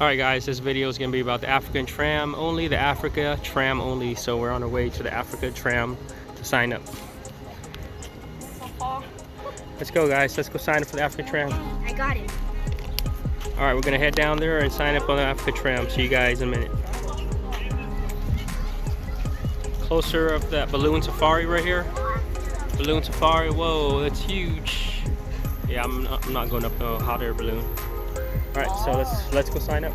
Alright guys, this video is going to be about the African Tram only, the Africa Tram only. So we're on our way to the Africa Tram to sign up. Let's go guys, let's go sign up for the Africa Tram. I got it. Alright, we're going to head down there and sign up on the Africa Tram. See you guys in a minute. Closer of that balloon safari right here. Balloon safari, whoa, that's huge. Yeah, I'm not going up the hot air balloon. All right, so let's go sign up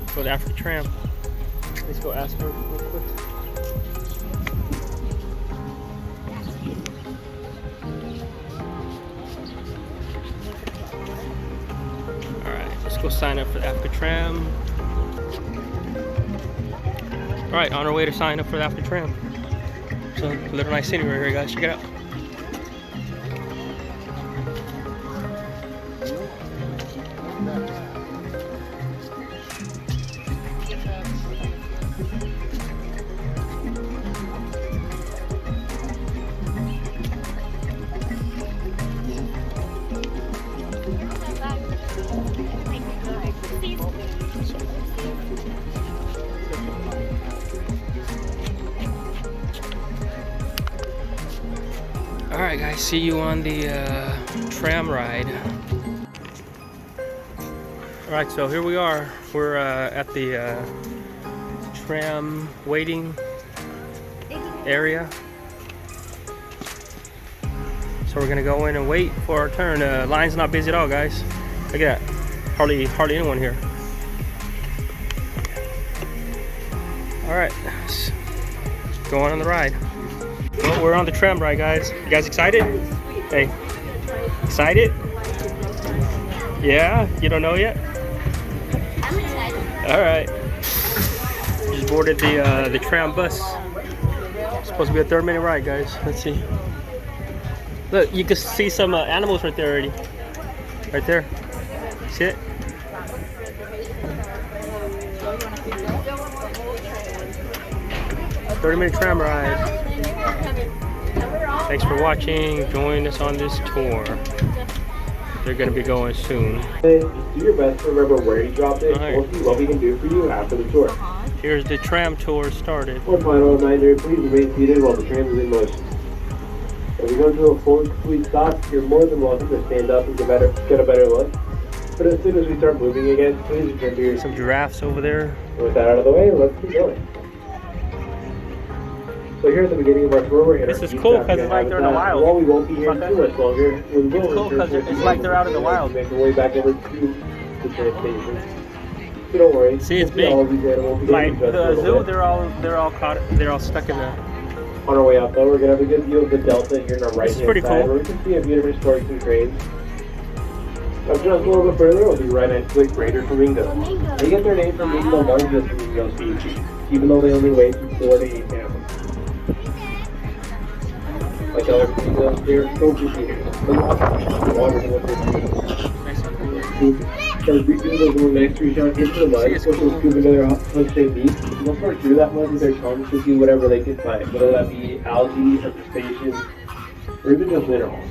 for the Africa Tram. Let's go ask her real quick. All right, let's go sign up for the Africa Tram. All right, on our way to sign up for the Africa Tram. So, a little nice scenery right here, guys. Check it out. Alright guys, see you on the tram ride. Alright, so here we are. We're at the tram waiting area. So we're gonna go in and wait for our turn. Line's not busy at all, guys. Look at that. Hardly anyone here. Alright, let's go on the ride. Well, we're on the tram ride, guys. You guys excited? Hey, excited? Yeah? You don't know yet? I'm excited. All right. Just boarded the tram bus. It's supposed to be a 30-minute ride, guys. Let's see. Look, you can see some animals right there already. Right there. See it? A 30-minute tram ride. Thanks for watching. Join us on this tour. They're going to be going soon. Hey, just do your best to remember where you dropped it. Right. We'll see what we can do for you after the tour. Here's the tram tour started. One final reminder, please remain seated while the tram is in motion. If we go to a full complete stop, you're more than welcome to stand up and get a better look. But as soon as we start moving again, please return to your Some giraffes over there. With that out of the way, let's keep going. So here at the beginning of our tour, we're in This is cool because it's like they're in the wild. Well, we won't be here too much longer. It's cool because it's like they're out in the wild. Make our way back over to the train station. So don't worry. See, it's big. Like the zoo, they're all caught. They're all stuck in the. On our way out, though, we're gonna have a good view of the Delta here in our right-hand side, pretty cool. where we can see a view of historic two trains. Now, just a little bit further, we'll be right next to the greater flamingos. They get their name from being the largest flamingo species, even though they only weigh from 4 to 8 pounds. Like other flamingos, they're so confusing. Water in what they're doing. So we do those little next to each other into the mud, push those two together once they meet. They'll sort through that mud with their tongues to see whatever they can find, whether that be algae, crustaceans, or even just minerals.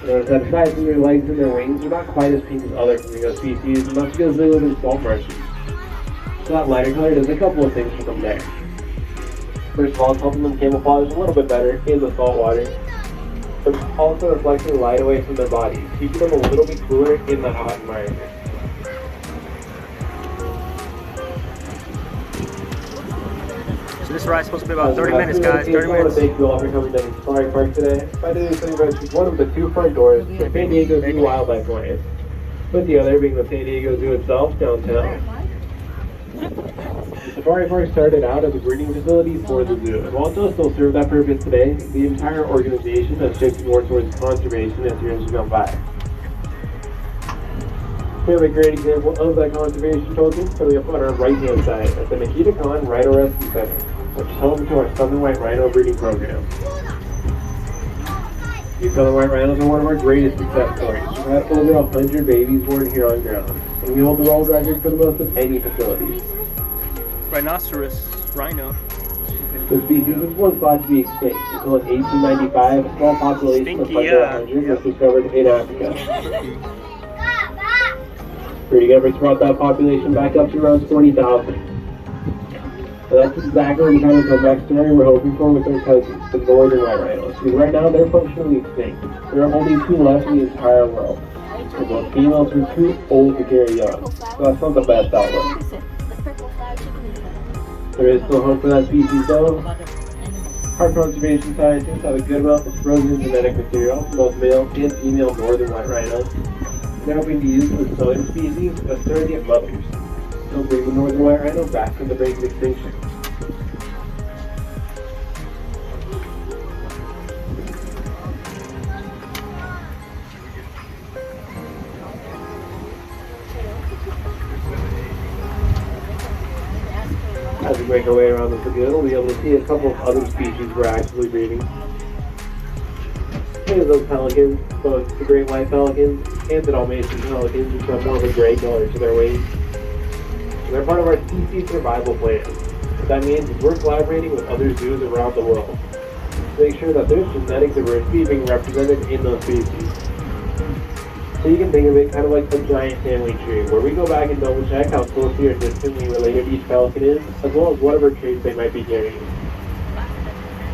Notice that aside from their legs and their wings, they're not quite as pink as other flamingo species, and that's because they live in salt marshes. So that lighter color does a couple of things for them there. First of all, it's helping them camouflage a little bit better in the salt water, but also reflecting light away from their bodies, keeping them a little bit cooler in the hot environment. So this ride's supposed to be about 30 minutes, guys. 30 minutes. I want to thank you all for coming down to Safari Park today. By doing so, you guys one of the 2 front doors for San Diego Zoo Wildlife Alliance, with the other being the San Diego Zoo itself downtown. The Safari Park started out as a breeding facility for the zoo, and while it does still serve that purpose today, the entire organization has shifted more towards conservation as years have gone by. We have a great example of that conservation focus coming up on our right-hand side at the Nikita Khan Rhino Rescue Center, which is home to our Southern White Rhino breeding program. These Southern White Rhinos are one of our greatest success stories. We've had over 100 babies born here on ground, and we hold the world record for the most of any facility. Rhinoceros rhino. The species was thought to be extinct until in 1895, a small population of under 100 was discovered in Africa. Breeding efforts brought that population back up to around 20,000. So that's exactly the kind of comeback story we're hoping for with our cousins, the northern white rhinos. Because right now they're functionally extinct. There are only 2 left in the entire world. And both females are too old to carry young. So that's not the best outlook. There is still hope for that species though. Our conservation scientists have a good amount of frozen genetic material from both male and female northern white rhinos. They're hoping to use the southern species as surrogate mothers. They'll bring the northern white rhino back from the brink of extinction. As we make our way around this lagoon, we'll be able to see a couple of other species we're actively breeding. Here's those pelicans, both the great white pelicans and the Dalmatian pelicans, which have more of a gray color to their wings. And they're part of our species survival plan. What that means is we're collaborating with other zoos around the world to make sure that there's genetic diversity being represented in those species. So you can think of it kind of like a giant family tree, where we go back and double check how closely or distantly related each pelican is, as well as whatever traits they might be carrying.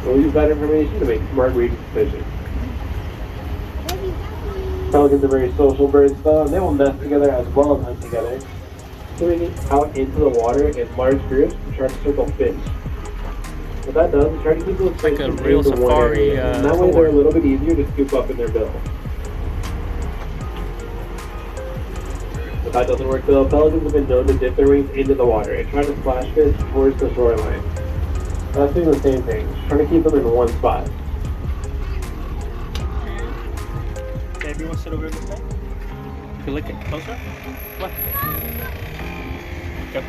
We'll use that information to make smart breeding decisions. Pelicans are very social birds though, and they will nest together as well as hunt together, swimming out into the water in large groups to try to circle fish. What that does is try to keep those fish like a real safari and that way they're a little bit easier to scoop up in their bill. If that doesn't work though, pelicans have been known to dip their wings into the water and try to splash fish towards the shoreline. That's doing the same thing, trying to keep them in one spot. Okay, everyone sit over this way. You can look it closer. What? Go.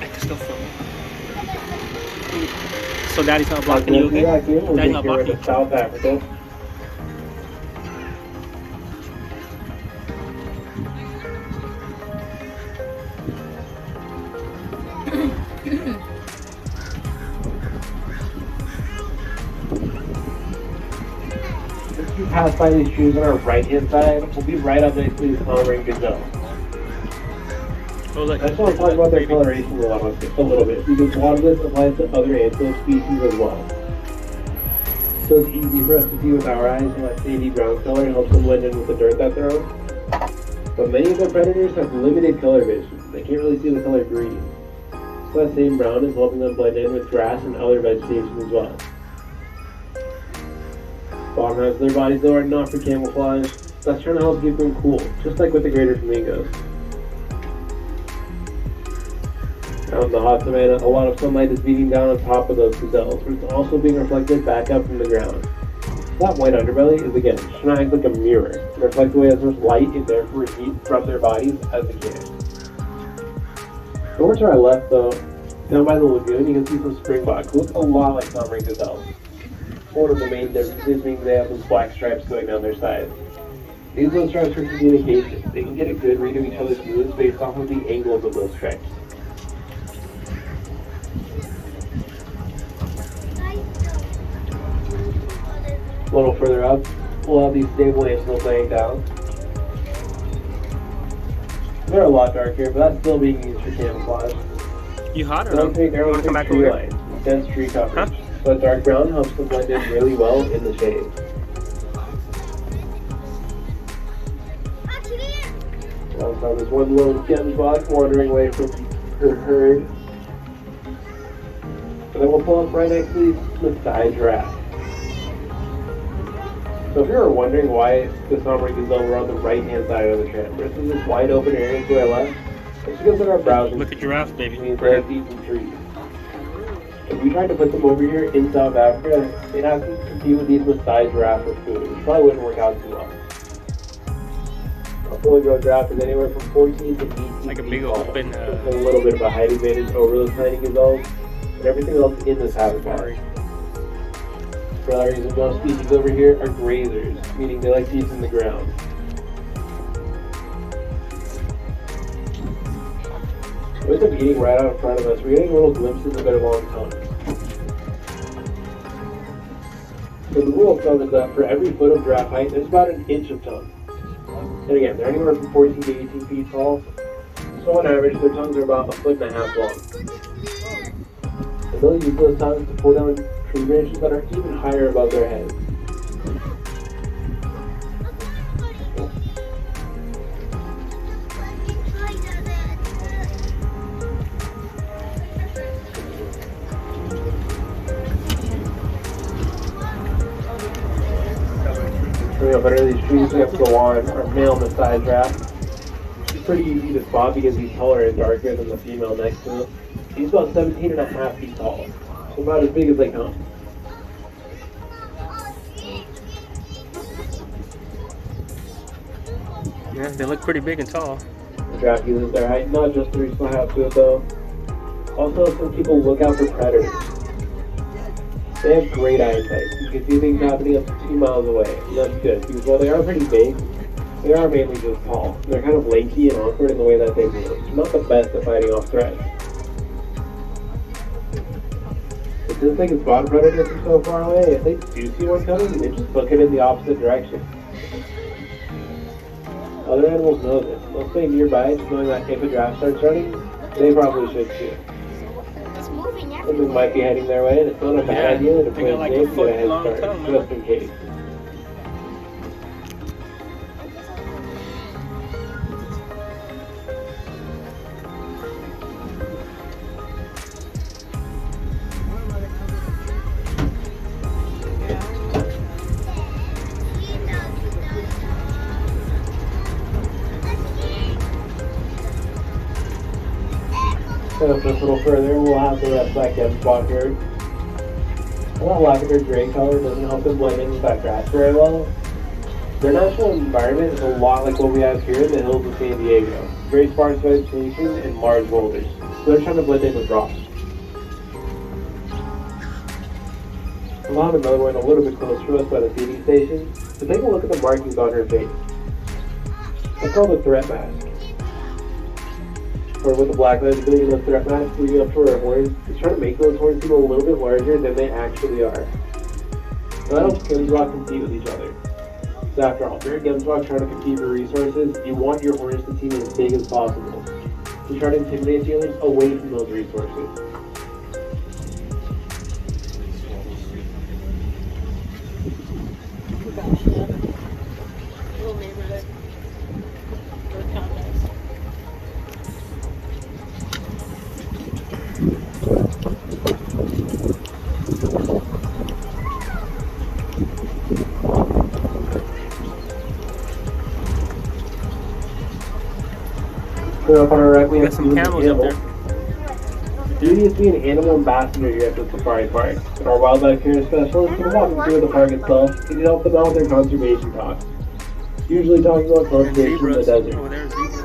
I can still film it. So Daddy's not blocking you, okay? Daddy's not blocking you. South Africa. If you pass by these trees on our right-hand side, we'll be right up next to these Pomeranian gazelle. Oh, look. I just want to talk about their coloration a little bit, because a lot of this applies to other antelope species as well. So it's easy for us to see with our eyes, and that sandy brown color helps them blend in with the dirt that they're on. But many of their predators have limited color vision. They can't really see the color green. So that same brown is helping them blend in with grass and other vegetation as well. Bottom halves of their bodies though are not for camouflage. That's trying to help keep them cool, just like with the greater flamingos. Out in the hot savanna, a lot of sunlight is beating down on top of those gazelles, but it's also being reflected back up from the ground. That white underbelly is again trying to act like a mirror and reflect away as much light and therefore heat from their bodies as they can. Over to our left though, down by the lagoon, you can see some springboks who look a lot like Pomeranian gazelles. One of the main differences being they have those black stripes going down their sides. These are those stripes for communication. They can get a good read of each other's moves based off of the angles of those stripes. A little further up, we'll have these stable antelope laying down. They're a lot darker, but that's still being used for camouflage. You hot or So no? they're You want to come back over here? Dense tree coverage. Huh? So that dark brown helps them blend in really well in the shade. Found this one lone gemsbok wandering away from her herd. And then we'll pull up right next to these Maasai giraffes. So if you were wondering why the Pomeranian gazelle were on the right-hand side of the tram versus this wide open area to our left, it's because of our browsing. Look at giraffes, baby. Means they have eaten trees. If we tried to put them over here in South Africa, they'd have to compete with these Maasai giraffes for food, which probably wouldn't work out too well. A fully grown giraffe is anywhere from 14 to 18 Like a feet big tall. open, There's a little bit of a height advantage over those tiny gazelles, and everything else in this habitat. For that reason, most species over here are grazers, meaning they like to eat from the ground. With them eating right out in front of us, we're getting little glimpses of their long tongues. So the rule of thumb is that for every foot of giraffe height, there's about an inch of tongue. And again, they're anywhere from 14 to 18 feet tall. So on average, their tongues are about 1.5 feet long. And they'll use those tongues to pull down tree branches that are even higher above their heads. Coming up under these trees, we have to go on our male Maasai giraffe. He's pretty easy to spot because he's taller and darker than the female next to him. He's about 17.5 feet tall, so about as big as they come. Yeah, they look pretty big and tall. The giraffe uses their height, not just to reach my house to it though. Also, some people look out for predators. They have great eyesight. You can see things happening up to 2 miles away. And that's good, because while they are pretty big, they are mainly just tall. They're kind of lanky and awkward in the way that they move. They're not the best at fighting off threats. But since they can spot a predator from so far away, if they do see one coming, they just book it in the opposite direction. Other animals know this. They'll stay nearby, knowing that if a giraffe starts running, they probably should too. Something might be heading their way, and it's not a bad idea to play it safe and get a head start, just in case. Up just a little further, we'll have the rest back in spot here. And that lavender gray color doesn't help them blend in with that grass very well. Their natural environment is a lot like what we have here in the hills of San Diego. Very sparse vegetation and large boulders. So they're trying to blend in with rocks. We'll have another one a little bit closer to us by the feeding station. So take a look at the markings on her face. That's called a threat mask. Or with the black legibility, the threat mask leading up to her horns, is trying to make those horns seem a little bit larger than they actually are. So that helps Gemsbok compete with each other. So after all, if you're a Gemsbok trying to compete for resources, you want your horns to seem as big as possible. To try to intimidate humans away from those resources. Up on our right, we have some camels up there. You need to be an animal ambassador here at the safari park. And our wildlife care specialist can walk them through the park itself and can help them out with their conservation talks. Usually talking about conservation in the desert. Oh, there's zebras.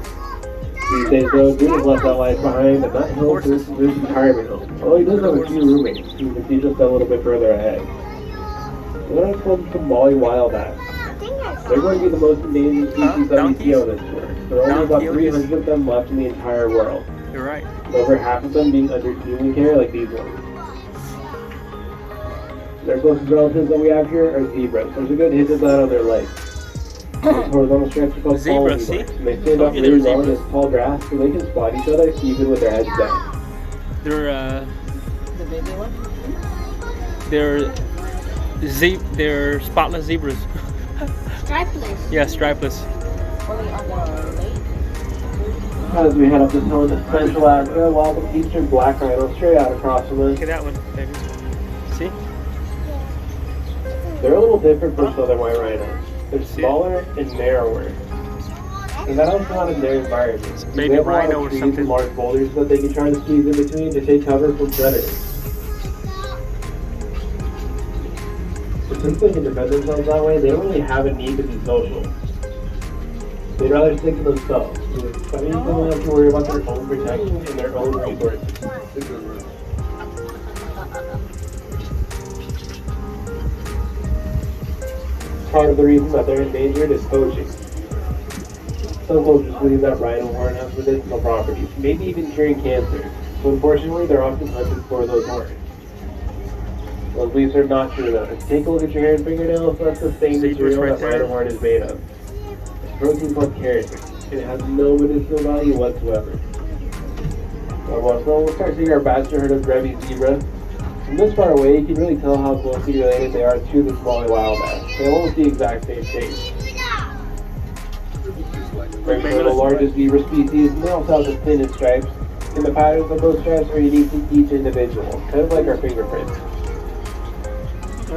These days though, Dean has left that life behind and that hill is his retirement home. Although he does have a few roommates, you can see just a little bit further ahead. And then I called Somali wild ass. They're going to be the most endangered species that we see on this tour. There are only about 300 of them left in the entire world. You're right. With over half of them being under human care like these ones. Their closest relatives that we have here are zebras. There's a good hint of that on their legs. This horizontal stretch is called Zebras, see? and they stand up really well in this tall grass so they can spot each other even with their heads down. They're The baby one? they're spotless zebras. Stripeless. Yeah, stripeless. Only on the lake. As we head up this hill into Central Africa, while the eastern black rhino straight out across from us. Look at that one, baby. See? They're a little different from southern white rhinos. They're smaller and narrower. And that also not in their environment. Baby they have rhino a lot or of trees something. and large boulders that they can try to squeeze in between to take cover from predators. But since they can defend themselves that way, they don't really have a need to be social. They'd rather stick to themselves. That means they don't have to worry about their own protection and their own resources. Part of the reason that they're endangered is poaching. Some poachers believe that rhino horn has medicinal properties, maybe even curing cancer. So unfortunately, they're often hunted for those horns. Those beliefs are not true though. Take a look at your hair and fingernails, that's the same material that rhino horn is made of. protein called keratin, and it has no medicinal value whatsoever. So we'll start seeing our bachelor herd of Grevy zebra. From this far away, you can really tell how closely related they are to the smaller wild bass. They have almost the exact same shape. They're the largest zebra species, and they also have the thinnest stripes. And the patterns of those stripes are unique to each individual, kind of like our fingerprints. It's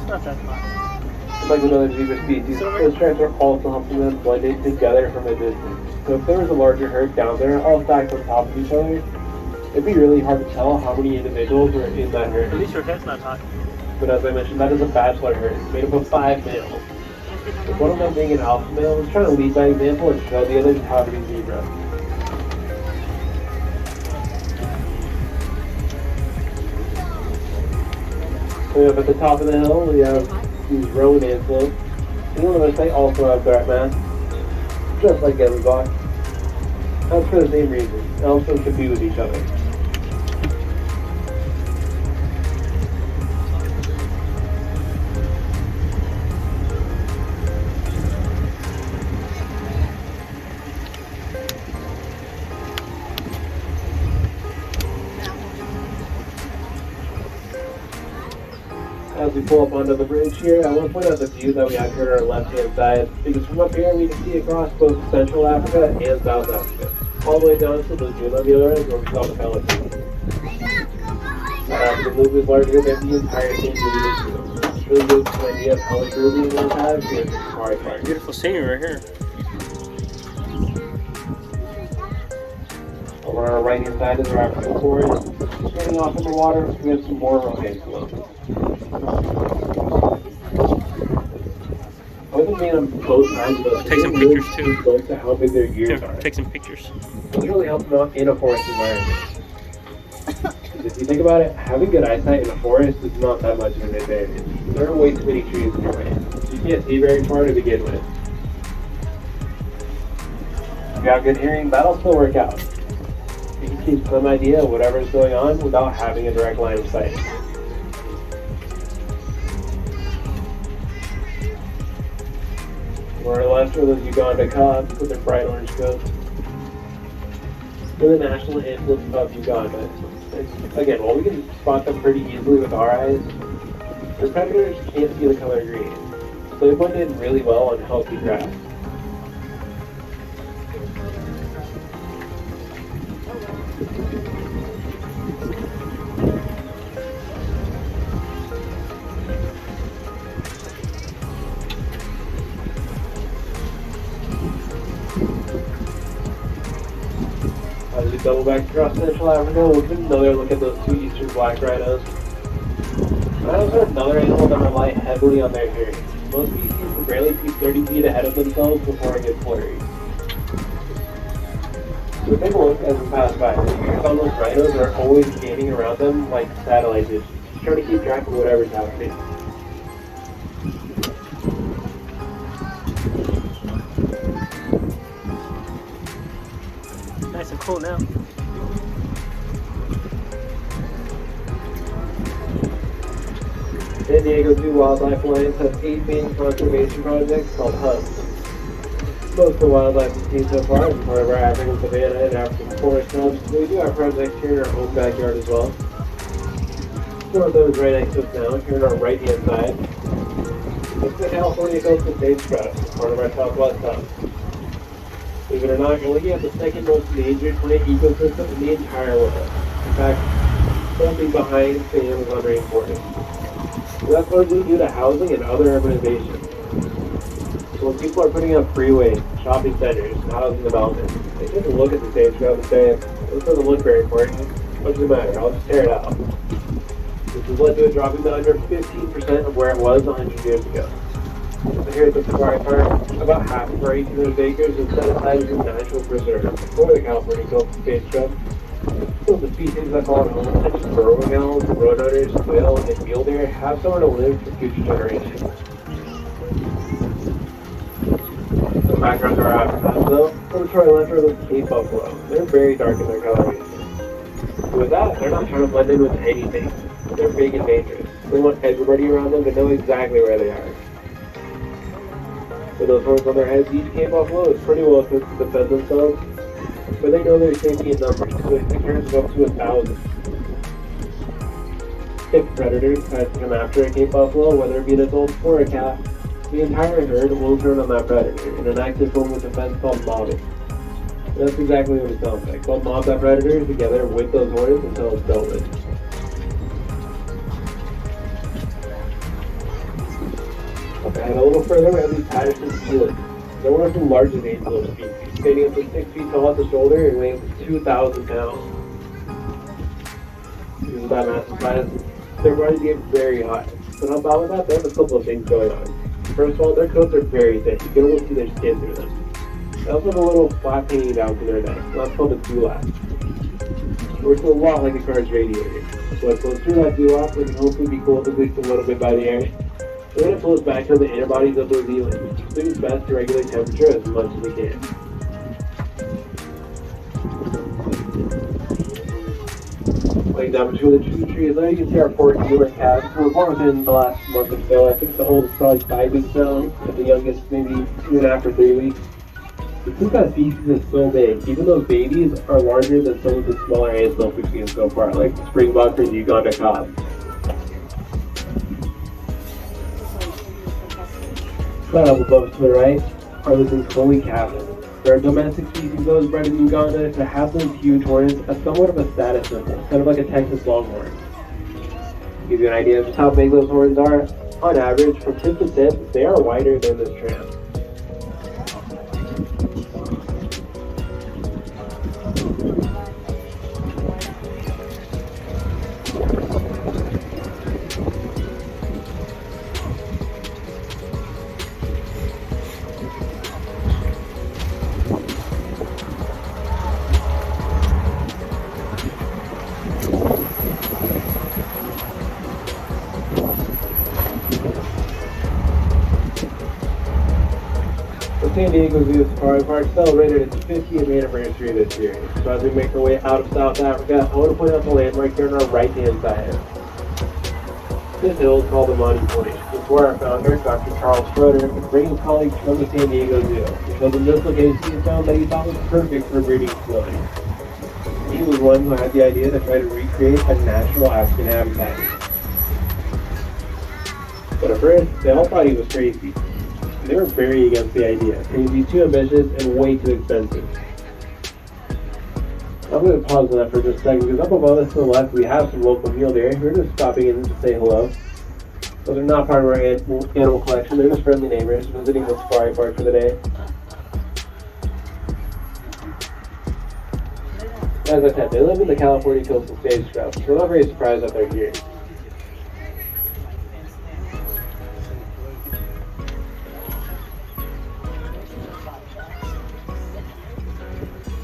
not that hot. Like with other zebra species, those stripes are also helping them blend in together from a distance. So if there was a larger herd down there, all stacked on top of each other, it'd be really hard to tell how many individuals are in that herd. At least your head's not hot. But as I mentioned, that is a bachelor herd. It's made up of 5 males. With one of them being an alpha male, he's trying to lead by example and show the others how to be zebra. So up at the top of the hill, we have these roan antelope. And one of us, they also have dark mass, just like every buck. That's for the same reason. It helps them compete with each other. As we pull up onto the bridge here, I want to point out the view that we have here on our left-hand side, because from up here we can see across both Central Africa and South Africa, all the way down to the lagoon on the other end where we saw the Pelicans. South African lagoon is larger than the entire St. Louis Zoo. It's really gives us an idea of how much room the animals have here in the safari park. Beautiful scenery right here. Over on our right-hand side is our African forest. Turning off in the water, we have some more roan antelope. Other than being on both sides of us, Take some pictures too. Close to how big their ears are. Take some pictures. It really helps them out in a forest environment. If you think about it, having good eyesight in a forest is not that much of an advantage. There are way too many trees in your way. You can't see very far to begin with. If you have good hearing, that'll still work out. You can keep some idea of whatever's going on without having a direct line of sight. More or less are those Uganda cobs with their bright orange coats. They're the national antelopes of Uganda. And again, while we can spot them pretty easily with our eyes, the predators can't see the color green, so they blend in really well on healthy grass. As we double back across Central Africa, we'll get another look at those 2 eastern black rhinos. Rhinos are another animal that rely heavily on their hearing. Most species can barely see 30 feet ahead of themselves before it gets blurry. So take a look as we pass by. The ears on those rhinos are always scanning around them like satellite dishes, trying to keep track of whatever's happening. Nice and cool now. San Diego Zoo Wildlife Alliance has 8 main conservation projects called hubs. Most of the wildlife we've seen so far is part of our African savanna and African forest hubs. We do have projects here in our own backyard as well. Some of those right next to us now, here on our right-hand side. It's the California coastal sagebrush, part of our Southwest hub. Believe it or not, you're looking at the second most endangered plant ecosystem in the entire world. In fact, something behind the Amazon rainforest. So that's largely due to housing and other urbanization. So when people are putting up freeways, shopping centers, and housing development, they take a look at the sagebrush and say, this doesn't look very important. What does it matter? I'll just tear it out. This has led to it dropping to under 15% of where it was 100 years ago. So here at the safari park, about half of our 1,800 acres is set aside as a natural preserve for the California coastal sagebrush. So the species that call it home, such as burrowing owls, roadrunners, quail, and mule deer, have somewhere to live for future generations. The background to our habitat, though, from the shore left are those Cape buffalo. They're very dark in their coloration. So with that, they're not trying to blend in with anything. They're big and dangerous. They want everybody around them to know exactly where they are. With those horns on their heads, each Cape Buffalo is pretty well equipped to defend themselves, but they know their safety in numbers, so it occurs of up to 1,000. If predators try to come after a Cape Buffalo, whether it be an adult or a calf, the entire herd will turn on that predator in an active form of defense called mobbing. And that's exactly what it sounds like. They'll mob that predator together with those horns until it's dealt with. Okay, and a little further, we have these Patterson Pelicans. They're one of the largest antelope species, standing up to 6 feet tall at the shoulder and weighing up to 2,000 pounds. Because of that massive size, their bodies get very hot. But on top of that, they have a couple of things going on. First of all, their coats are very thick. You can almost see their skin through them. They also have a little flap hanging down from their neck. That's called a dewlap. It works a lot like a car's radiator. So it goes through that dewlap, and can hopefully be cooled at least a little bit by the air. And then it pulls back to the inner bodies of those eels, so it's best to regulate temperature as much as we can. Like down between the two trees there, you can see our 4 ealer calves who were born within the last month or so. I think the oldest is probably 5 weeks now, and the youngest maybe 2.5 or 3 weeks. Since that species is so big, even those babies are larger than some of the smaller antelope we've seen so far, like the springbok or Uganda cob. Right up above to the right are the Zinkoli calves. They're a domestic species that was bred in Uganda to have those huge horns as somewhat of a status symbol, kind of like a Texas Longhorn. To give you an idea of just how big those horns are, on average, from tip to tip, they are wider than this Tram. San Diego Zoo Safari Park celebrated its 50th anniversary this year. So as we make our way out of South Africa, I want to point out the landmark here on our right-hand side. This hill is called the Monty Point. It's where our founder, Dr. Charles Schroeder, would bring his colleagues from the San Diego Zoo. Because in this location, he found that he thought was perfect for a breeding facility. He was one who had the idea to try to recreate a natural African habitat. But at first, they all thought he was crazy. They were very against the idea. It would be too ambitious and way too expensive. I'm going to pause on that for just a second because up above us to the left we have some local mule deer. We're just stopping in to say hello. Those are not part of our animal collection. They're just friendly neighbors visiting the safari park for the day. As I said, they live in the California coastal sagebrush, so we're not very surprised that they're here.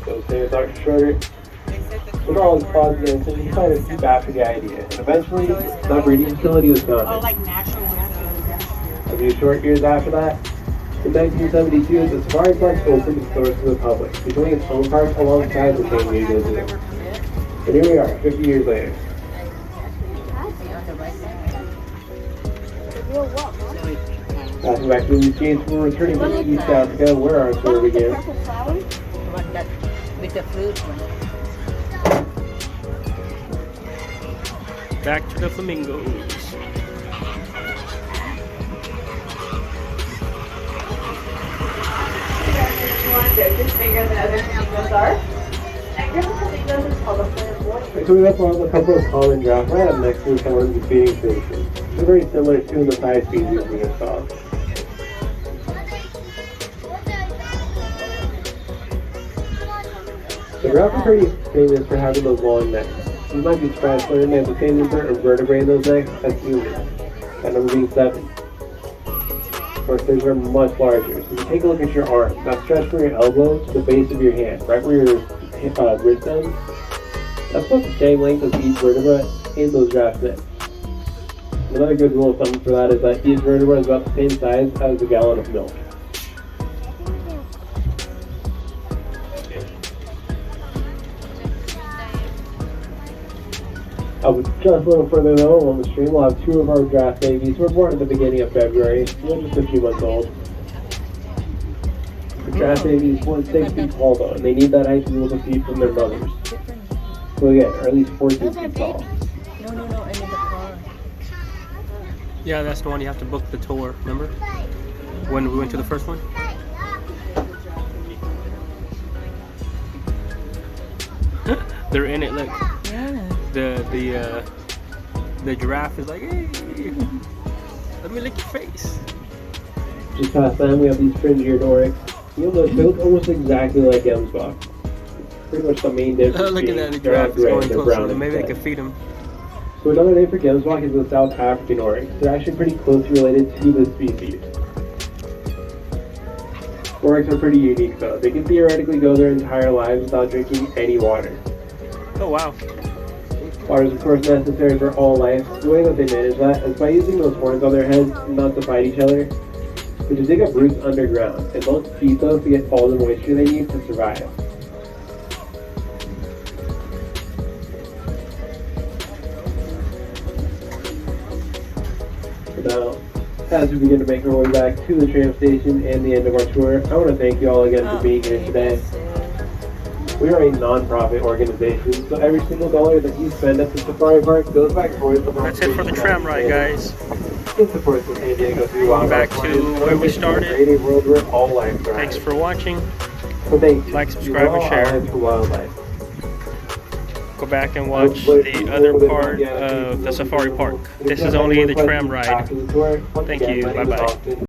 So Dr. Schroeder, with all his pause again, so he decided to keep after the idea. And eventually, that breeding facility was founded. A few short years after that, in 1972, the safari park opened its doors to the public, becoming its own park alongside the San Diego Zoo. And here we are, 50 years later. Passing back to the States, we're returning to East Africa, where our tour began. With the fruit one. Back to the Flamingos. Just bigger than other flamingos are. I guess the flamingos is called a flamboyant. So we have a couple of common giraffes right up next to some of the feeding stations. They're very similar to the size species we just saw. The giraffes are pretty famous for having those long necks. You might be surprised to learn they have the same number of vertebrae in those necks as humans, that number being 7. Of course, theirs are much larger. So you take a look at your arm, that stretch from your elbow to the base of your hand, right where your wrist ends. That's about the same length as each vertebra in those giraffes' necks. Another good rule of thumb for that is that each vertebra is about the same size as a gallon of milk. Just a little further though, along the stream, we'll have 2 of our giraffe babies who were born at the beginning of February. They're just a few months old. Giraffe babies 6 feet tall though, and they need that height to be able to feed from their mothers. So again, or at least 14 feet tall. No, I need the car. Yeah, that's the one you have to book the tour, remember? When we went to the first one? They're in it, look. Yeah. The giraffe is like, hey, let me lick your face. Just past them, we have these fringier Dorics. You'll notice they look almost exactly like Gemsbok. Pretty much the main difference. Look at being that, the they're giraffe is gray, going they're closer. brown Then maybe they instead. could feed him. So another name for Gemsbok is the South African Oryx. They're actually pretty closely related to this species. Oryx are pretty unique though. They can theoretically go their entire lives without drinking any water. Oh wow. Water is of course necessary for all life. The way that they manage that is by using those horns on their heads not to fight each other, but to dig up roots underground, and those feed those to get all the moisture they need to survive. Now, as we begin to make our way back to the tram station and the end of our tour, I want to thank you all again for being here today. We are a non-profit organization, so every single dollar that you spend at the safari park goes back towards the That's it for the tram ride, guys. in support of San Diego Zoo Going back to where we started. Create a world where all life thrives. Thanks for watching. So thank you. Like, subscribe, and share. Allies for Wildlife. Go back and watch the other part of the safari park. This is only the tram ride. After the tour, once Thank again, you. my name is Bye-bye. Austin.